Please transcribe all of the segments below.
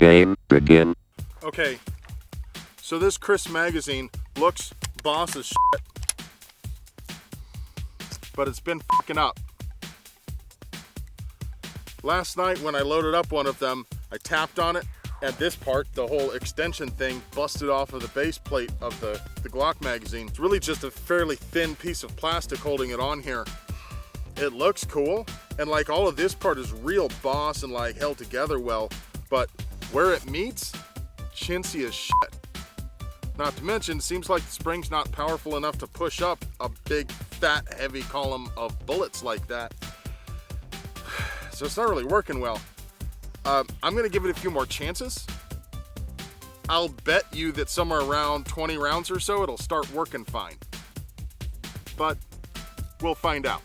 Game begin. Okay, so this Chris magazine looks boss as shit, but it's been fucking up. Last night when I loaded up one of them, I tapped on it, and this part, the whole extension thing, busted off of the base plate of the Glock magazine. It's really just a fairly thin piece of plastic holding it on here. It looks cool, and like all of this part is real boss and like held together well, but where it meets, chintzy as shit. Not to mention, it seems like the spring's not powerful enough to push up a big, fat, heavy column of bullets like that. So it's not really working well. I'm gonna give it a few more chances. I'll bet you that somewhere around 20 rounds or so, it'll start working fine. But we'll find out.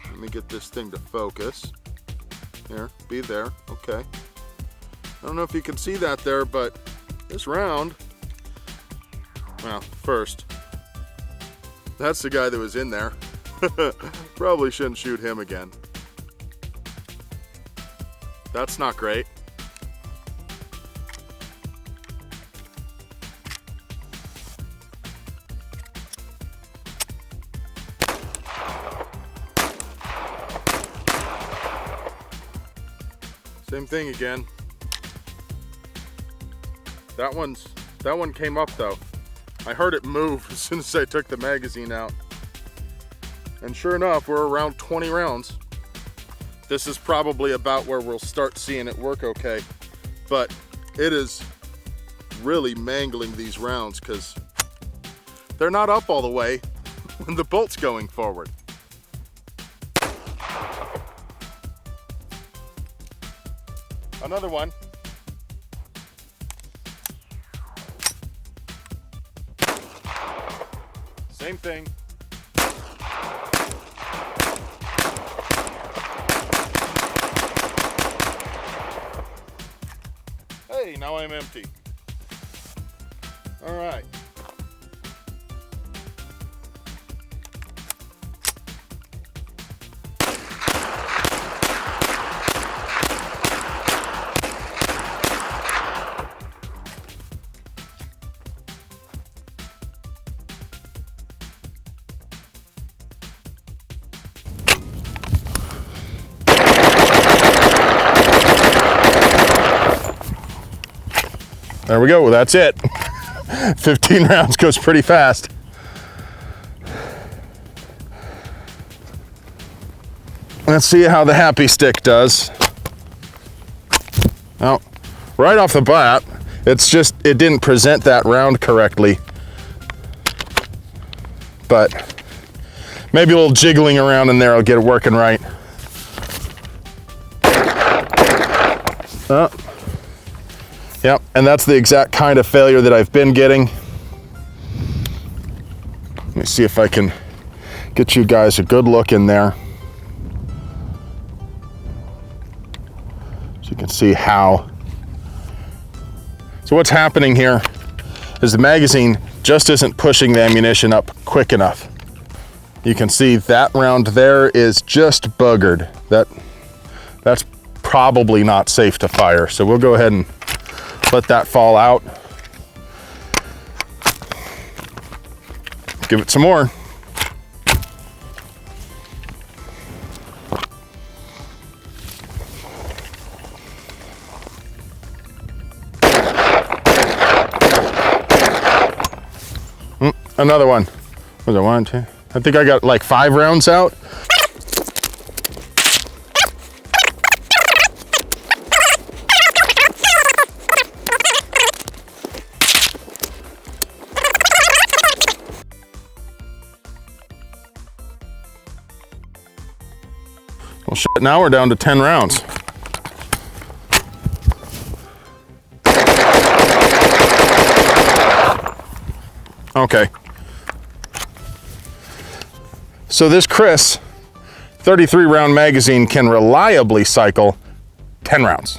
Let me get this thing to focus. Here, be there, okay. I don't know if you can see that there, but this round, well, first, that's the guy that was in there. Probably shouldn't shoot him again. That's not great. Same thing again. That one came up though. I heard it move as soon as I took the magazine out. And sure enough, we're around 20 rounds. This is probably about where we'll start seeing it work okay. But it is really mangling these rounds because they're not up all the way when the bolt's going forward. Another one. Same thing. Hey, now I'm empty. All right. There we go, that's it. 15 rounds goes pretty fast. Let's see how the happy stick does. Now, right off the bat, it didn't present that round correctly. But maybe a little jiggling around in there will get it working right. Oh. Yep, and that's the exact kind of failure that I've been getting. Let me see if I can get you guys a good look in there. So you can see how. So what's happening here is the magazine just isn't pushing the ammunition up quick enough. You can see that round there is just buggered. That's probably not safe to fire. So we'll go ahead and let that fall out. Give it some more. Another one. Was it 1, 2? I think I got like 5 rounds out. Well, shit, now we're down to 10 rounds. Okay. So this Chris 33 round magazine can reliably cycle 10 rounds.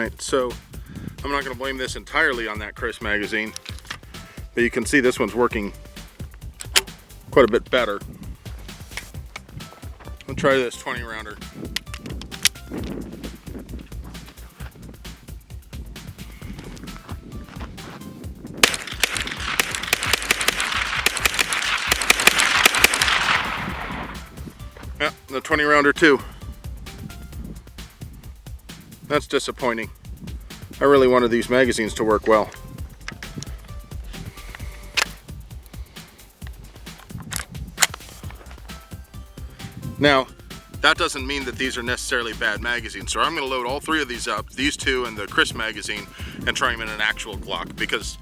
right, so I'm not gonna blame this entirely on that Chris magazine, but you can see this one's working quite a bit better. I'll try this 20 rounder. Yeah, the 20 rounder too. That's disappointing. I really wanted these magazines to work well. Now, that doesn't mean that these are necessarily bad magazines. So I'm gonna load all three of these up, these two and the Chris magazine, and try them in an actual Glock, because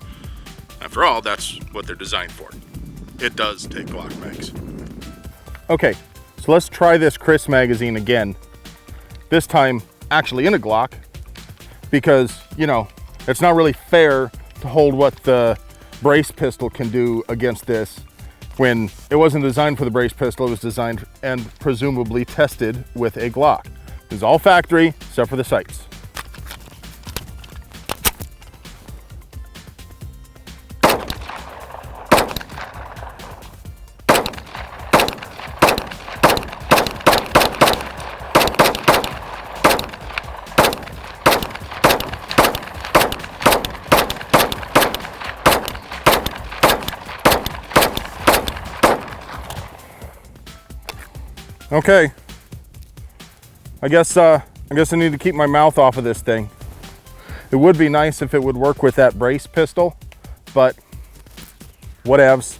after all, that's what they're designed for. It does take Glock mags. Okay, so let's try this Chris magazine again. This time, actually in a Glock, because, you know, it's not really fair to hold what the brace pistol can do against this when it wasn't designed for the brace pistol. It was designed and presumably tested with a Glock. It's all factory except for the sights. Okay, I guess I need to keep my mouth off of this thing. It would be nice if it would work with that brace pistol, but whatevs.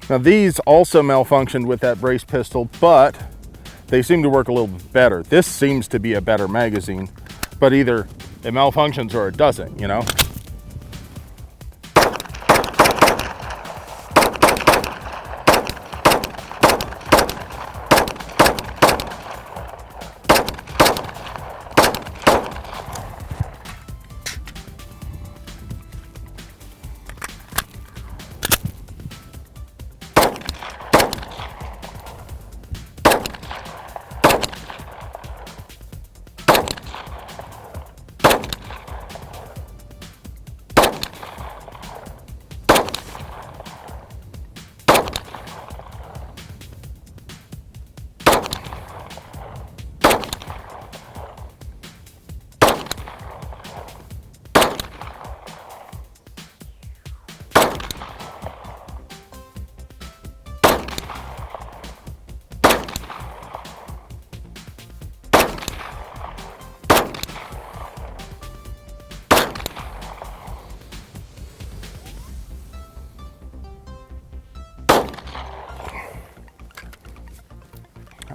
Now these also malfunctioned with that brace pistol, but they seem to work a little bit better. This seems to be a better magazine, but either it malfunctions or it doesn't, you know?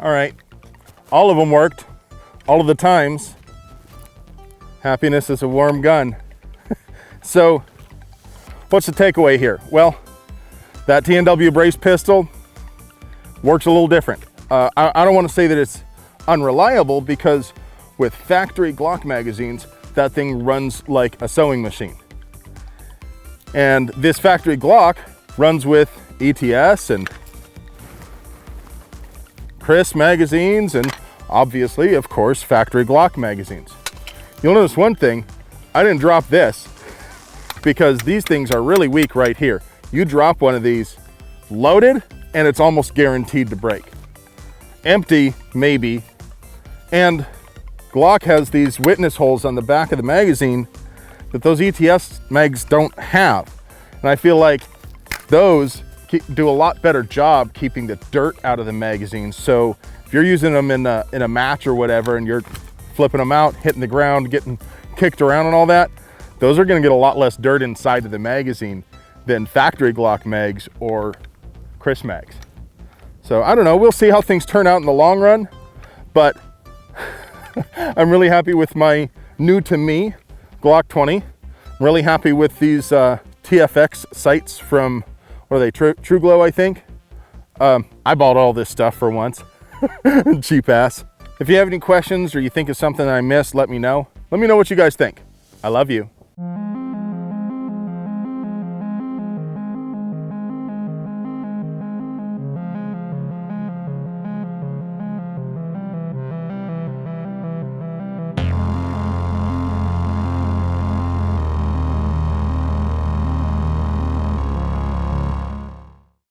All right, all of them worked, all of the times. Happiness is a warm gun. So, what's the takeaway here? Well, that TNW brace pistol works a little different. I don't want to say that it's unreliable, because with factory Glock magazines, that thing runs like a sewing machine. And this factory Glock runs with ETS and Chris magazines, and obviously, of course, factory Glock magazines. You'll notice one thing, I didn't drop this because these things are really weak right here. You drop one of these loaded and it's almost guaranteed to break. Empty, maybe. And Glock has these witness holes on the back of the magazine that those ETS mags don't have. And I feel like those do a lot better job keeping the dirt out of the magazine. So if you're using them in a match or whatever, and you're flipping them out, hitting the ground, getting kicked around and all that, those are gonna get a lot less dirt inside of the magazine than factory Glock mags or Chris mags. So I don't know, we'll see how things turn out in the long run, but I'm really happy with my new to me Glock 20. I'm really happy with these TFX sights from, what are they, True Glow, I think. I bought all this stuff for once. Cheap ass. If you have any questions or you think of something I missed, let me know. Let me know what you guys think. I love you.